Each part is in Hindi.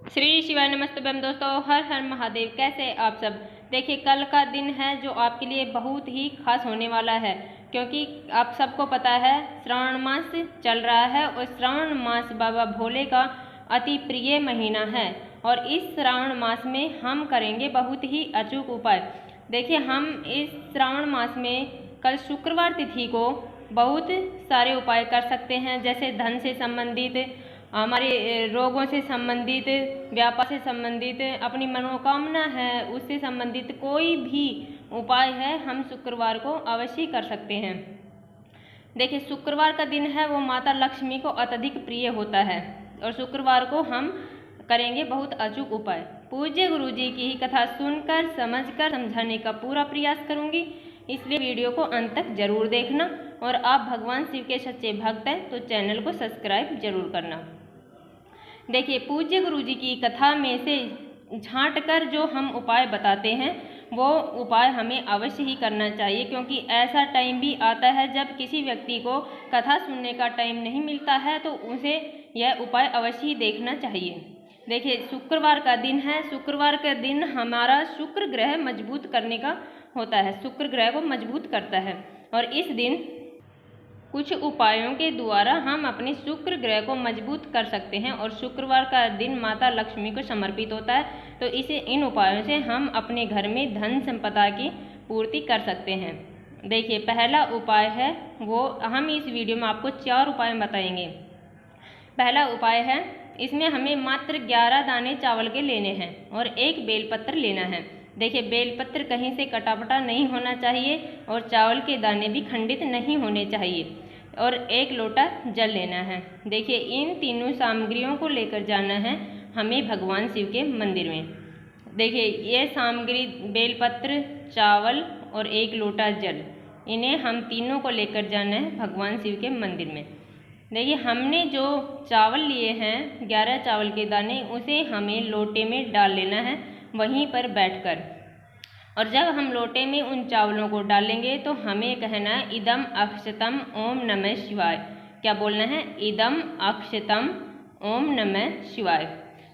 श्री शिवाय नमस्तुभ्यम दोस्तों, हर हर महादेव। कैसे आप सब। देखिए, कल का दिन है जो आपके लिए बहुत ही खास होने वाला है, क्योंकि आप सबको पता है श्रावण मास चल रहा है और श्रावण मास बाबा भोले का अति प्रिय महीना है। और इस श्रावण मास में हम करेंगे बहुत ही अचूक उपाय। देखिए, हम इस श्रावण मास में कल शुक्रवार तिथि को बहुत सारे उपाय कर सकते हैं, जैसे धन से संबंधित, हमारे रोगों से संबंधित, व्यापार से संबंधित, अपनी मनोकामना है उससे संबंधित कोई भी उपाय है हम शुक्रवार को अवश्य कर सकते हैं। देखिए, शुक्रवार का दिन है वो माता लक्ष्मी को अत्यधिक प्रिय होता है और शुक्रवार को हम करेंगे बहुत अचूक उपाय। पूज्य गुरु जी की ही कथा सुनकर समझकर समझाने का पूरा प्रयास करूंगी, इसलिए वीडियो को अंत तक जरूर देखना। और आप भगवान शिव के सच्चे भक्त हैं तो चैनल को सब्सक्राइब जरूर करना। देखिए, पूज्य गुरु जी की कथा में से झांट कर जो हम उपाय बताते हैं वो उपाय हमें अवश्य ही करना चाहिए, क्योंकि ऐसा टाइम भी आता है जब किसी व्यक्ति को कथा सुनने का टाइम नहीं मिलता है तो उसे यह उपाय अवश्य ही देखना चाहिए। देखिए, शुक्रवार का दिन है। शुक्रवार का दिन हमारा शुक्र ग्रह मजबूत करने का होता है, शुक्र ग्रह को मजबूत करता है। और इस दिन कुछ उपायों के द्वारा हम अपने शुक्र ग्रह को मजबूत कर सकते हैं और शुक्रवार का दिन माता लक्ष्मी को समर्पित होता है, तो इन उपायों से हम अपने घर में धन संपदा की पूर्ति कर सकते हैं। देखिए, पहला उपाय है वो हम इस वीडियो में आपको 4 उपाय बताएंगे। पहला उपाय है, इसमें हमें मात्र 11 दाने चावल के लेने हैं और 1 बेलपत्र लेना है। देखिए, बेलपत्र कहीं से कटापटा नहीं होना चाहिए और चावल के दाने भी खंडित नहीं होने चाहिए और 1 लोटा जल लेना है। देखिए, इन तीनों सामग्रियों को लेकर जाना है हमें भगवान शिव के मंदिर में। देखिए, ये सामग्री बेलपत्र, चावल और 1 लोटा जल, इन्हें हम तीनों को लेकर जाना है भगवान शिव के मंदिर में। देखिए, हमने जो चावल लिए हैं 11 चावल के दाने, उसे हमें लोटे में डाल लेना है वहीं पर बैठकर। और जब हम लोटे में उन चावलों को डालेंगे तो हमें कहना है इदम अक्षतम ओम नमः शिवाय। क्या बोलना है? इदम अक्षतम ओम नमः शिवाय।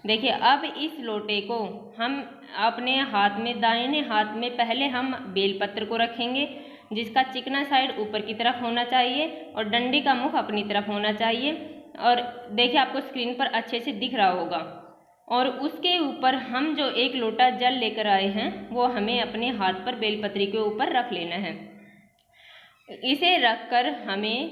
देखिए, अब इस लोटे को हम अपने हाथ में, दाहिने हाथ में पहले हम बेलपत्र को रखेंगे, जिसका चिकना साइड ऊपर की तरफ होना चाहिए और डंडी का मुख अपनी तरफ होना चाहिए। और देखिए, आपको स्क्रीन पर अच्छे से दिख रहा होगा। और उसके ऊपर हम जो 1 लोटा जल लेकर आए हैं वो हमें अपने हाथ पर बेलपत्री के ऊपर रख लेना है। इसे रखकर हमें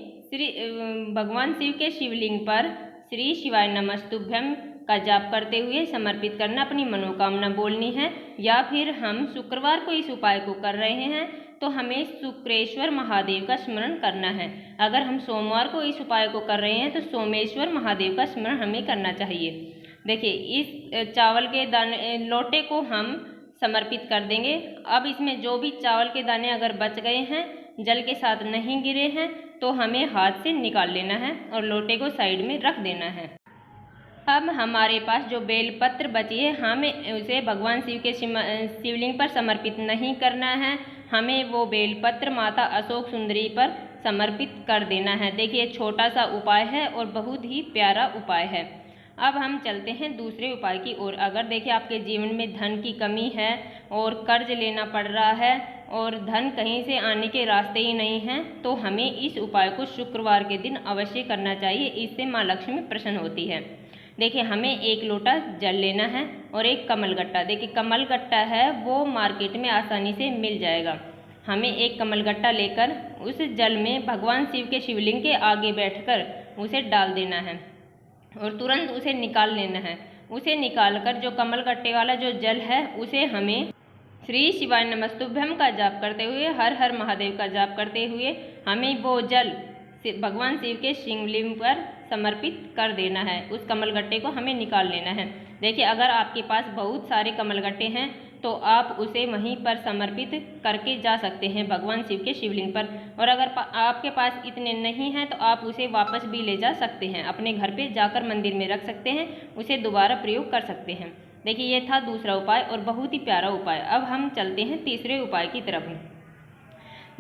भगवान शिव के शिवलिंग पर श्री शिवाय नमस्तुभ्यम का जाप करते हुए समर्पित करना, अपनी मनोकामना बोलनी है। या फिर हम शुक्रवार को इस उपाय को कर रहे हैं तो हमें शुक्रेश्वर महादेव का स्मरण करना है। अगर हम सोमवार को इस उपाय को कर रहे हैं तो सोमेश्वर महादेव का स्मरण हमें करना चाहिए। देखिए, इस चावल के दाने लोटे को हम समर्पित कर देंगे। अब इसमें जो भी चावल के दाने अगर बच गए हैं, जल के साथ नहीं गिरे हैं, तो हमें हाथ से निकाल लेना है और लोटे को साइड में रख देना है। अब हमारे पास जो बेलपत्र बची है, हमें उसे भगवान शिव के शिवलिंग पर समर्पित नहीं करना है, हमें वो बेलपत्र माता अशोक सुंदरी पर समर्पित कर देना है। देखिए, छोटा सा उपाय है और बहुत ही प्यारा उपाय है। अब हम चलते हैं दूसरे उपाय की ओर। अगर देखिए आपके जीवन में धन की कमी है और कर्ज लेना पड़ रहा है और धन कहीं से आने के रास्ते ही नहीं हैं, तो हमें इस उपाय को शुक्रवार के दिन अवश्य करना चाहिए। इससे माँ लक्ष्मी प्रसन्न होती है। देखिए, हमें 1 लोटा जल लेना है और 1 कमलगट्टा। देखिए, कमलगट्टा है वो मार्केट में आसानी से मिल जाएगा। हमें 1 कमलगट्टा लेकर उस जल में भगवान शिव के शिवलिंग के आगे बैठकर उसे डाल देना है और तुरंत उसे निकाल लेना है। उसे निकालकर जो कमलगट्टे वाला जो जल है उसे हमें श्री शिवाय नमस्तुभ्यम का जाप करते हुए, हर हर महादेव का जाप करते हुए हमें वो जल भगवान शिव के शिवलिंग पर समर्पित कर देना है। उस कमलगट्टे को हमें निकाल लेना है। देखिए, अगर आपके पास बहुत सारे कमलगट्टे हैं तो आप उसे वहीं पर समर्पित करके जा सकते हैं भगवान शिव के शिवलिंग पर। और अगर आपके पास इतने नहीं हैं तो आप उसे वापस भी ले जा सकते हैं, अपने घर पे जाकर मंदिर में रख सकते हैं, उसे दोबारा प्रयोग कर सकते हैं। देखिए, ये था दूसरा उपाय और बहुत ही प्यारा उपाय। अब हम चलते हैं तीसरे उपाय की तरफ।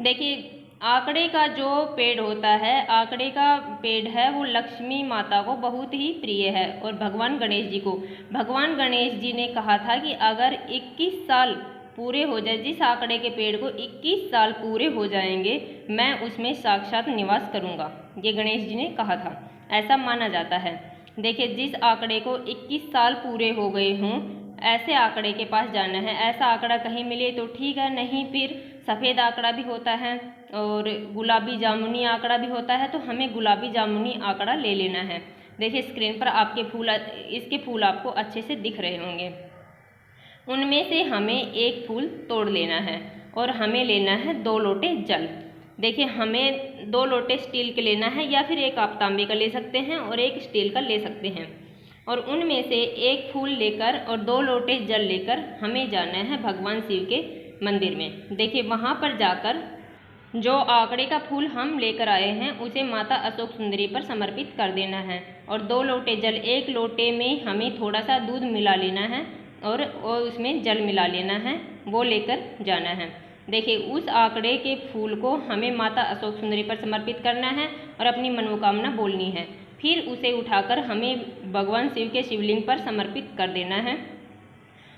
देखिए, आंकड़े का जो पेड़ होता है, आंकड़े का पेड़ है वो लक्ष्मी माता को बहुत ही प्रिय है और भगवान गणेश जी को। भगवान गणेश जी ने कहा था कि अगर 21 साल पूरे हो जाए, जिस आंकड़े के पेड़ को 21 साल पूरे हो जाएंगे, मैं उसमें साक्षात निवास करूँगा। ये गणेश जी ने कहा था, ऐसा माना जाता है। देखिए, जिस आंकड़े को 21 साल पूरे हो गए हों, ऐसे आंकड़े के पास जाना है। ऐसा आंकड़ा कहीं मिले तो ठीक है, नहीं फिर सफ़ेद आंकड़ा भी होता है और गुलाबी जामुनी आंकड़ा भी होता है, तो हमें गुलाबी जामुनी आंकड़ा ले लेना है। देखिए स्क्रीन पर आपके फूल, इसके फूल आपको अच्छे से दिख रहे होंगे। उनमें से हमें एक फूल तोड़ लेना है और हमें लेना है 2 लोटे जल। देखिए, हमें 2 लोटे स्टील के लेना है, या फिर एक आप तांबे का ले सकते हैं और एक स्टील का ले सकते हैं। और उनमें से एक फूल लेकर और 2 लोटे जल लेकर हमें जाना है भगवान शिव के मंदिर में। देखिए, वहाँ पर जाकर जो आंकड़े का फूल हम लेकर आए हैं उसे माता अशोक सुंदरी पर समर्पित कर देना है। और 2 लोटे जल, एक लोटे में हमें थोड़ा सा दूध मिला लेना है और उसमें जल मिला लेना है, वो लेकर जाना है। देखिए, उस आंकड़े के फूल को हमें माता अशोक सुंदरी पर समर्पित करना है और अपनी मनोकामना बोलनी है। फिर उसे उठाकर हमें भगवान शिव के शिवलिंग पर समर्पित कर देना है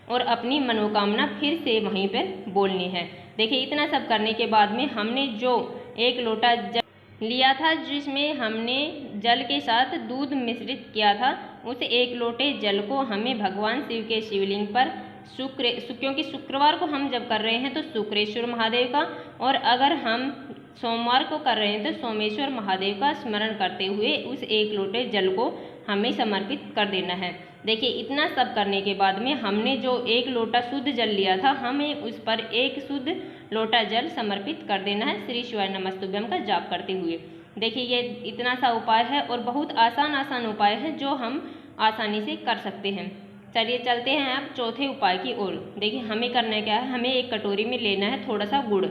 और अपनी मनोकामना फिर से वहीं पर बोलनी है। देखिए, इतना सब करने के बाद में हमने जो 1 लोटा जल लिया था, जिसमें हमने जल के साथ दूध मिश्रित किया था, उस 1 लोटे जल को हमें भगवान शिव के शिवलिंग पर क्योंकि शुक्रवार को हम जब कर रहे हैं तो शुक्रेश्वर महादेव का, और अगर हम सोमवार को कर रहे हैं तो सोमेश्वर महादेव का स्मरण करते हुए उस 1 लोटे जल को हमें समर्पित कर देना है। देखिए, इतना सब करने के बाद में हमने जो 1 लोटा शुद्ध जल लिया था, हमें उस पर 1 शुद्ध लोटा जल समर्पित कर देना है श्री शिवाय नमस्तुभ्यम का जाप करते हुए। देखिए, ये इतना सा उपाय है और बहुत आसान उपाय है जो हम आसानी से कर सकते हैं। चलिए चलते हैं अब चौथे उपाय की ओर। देखिए, हमें करना क्या है, हमें एक कटोरी में लेना है थोड़ा सा गुड़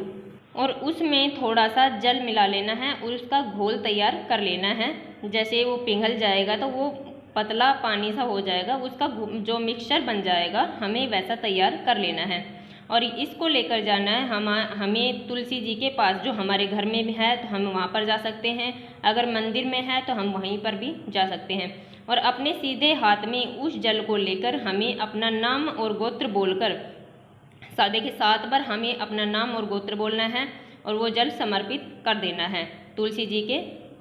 और उसमें थोड़ा सा जल मिला लेना है और उसका घोल तैयार कर लेना है। जैसे वो पिघल जाएगा तो वो पतला पानी सा हो जाएगा, उसका जो मिक्सचर बन जाएगा हमें वैसा तैयार कर लेना है। और इसको लेकर जाना है हमें तुलसी जी के पास, जो हमारे घर में भी है तो हम वहाँ पर जा सकते हैं, अगर मंदिर में है तो हम वहीं पर भी जा सकते हैं। और अपने सीधे हाथ में उस जल को लेकर हमें अपना नाम और गोत्र बोलकर, देखिए 7 बार हमें अपना नाम और गोत्र बोलना है और वो जल समर्पित कर देना है तुलसी जी के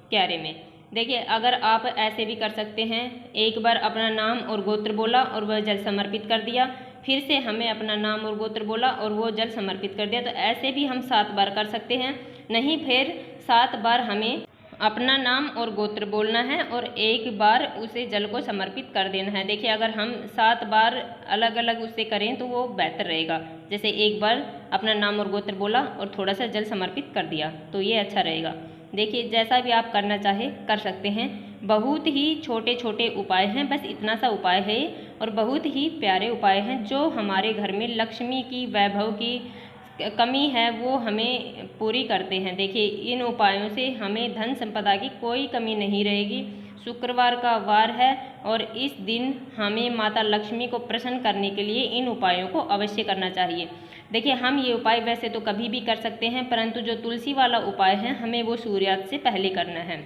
क्यारे में। देखिए, अगर आप ऐसे भी कर सकते हैं, एक बार अपना नाम और गोत्र बोला और वह जल समर्पित कर दिया, फिर से हमें अपना नाम और गोत्र बोला और वो जल समर्पित कर दिया, तो ऐसे भी हम 7 बार कर सकते हैं। नहीं, फिर 7 बार हमें अपना नाम और गोत्र बोलना है और 1 बार उसे जल को समर्पित कर देना है। देखिए, अगर हम 7 बार अलग अलग उससे करें तो वो बेहतर रहेगा। जैसे 1 बार अपना नाम और गोत्र बोला और थोड़ा सा जल समर्पित कर दिया, तो ये अच्छा रहेगा। देखिए, जैसा भी आप करना चाहे कर सकते हैं। बहुत ही छोटे छोटे उपाय हैं, बस इतना सा उपाय है और बहुत ही प्यारे उपाय हैं जो हमारे घर में लक्ष्मी की, वैभव की कमी है वो हमें पूरी करते हैं। देखिए, इन उपायों से हमें धन संपदा की कोई कमी नहीं रहेगी। शुक्रवार का वार है और इस दिन हमें माता लक्ष्मी को प्रसन्न करने के लिए इन उपायों को अवश्य करना चाहिए। देखिए, हम ये उपाय वैसे तो कभी भी कर सकते हैं, परंतु जो तुलसी वाला उपाय है हमें वो सूर्यास्त से पहले करना है।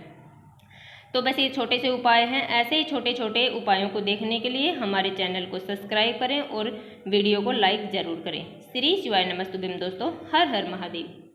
तो बस ये छोटे से उपाय हैं। ऐसे ही छोटे छोटे उपायों को देखने के लिए हमारे चैनल को सब्सक्राइब करें और वीडियो को लाइक ज़रूर करें। श्री शिवाय नमस्तुभ्यम दोस्तों, हर हर महादेव।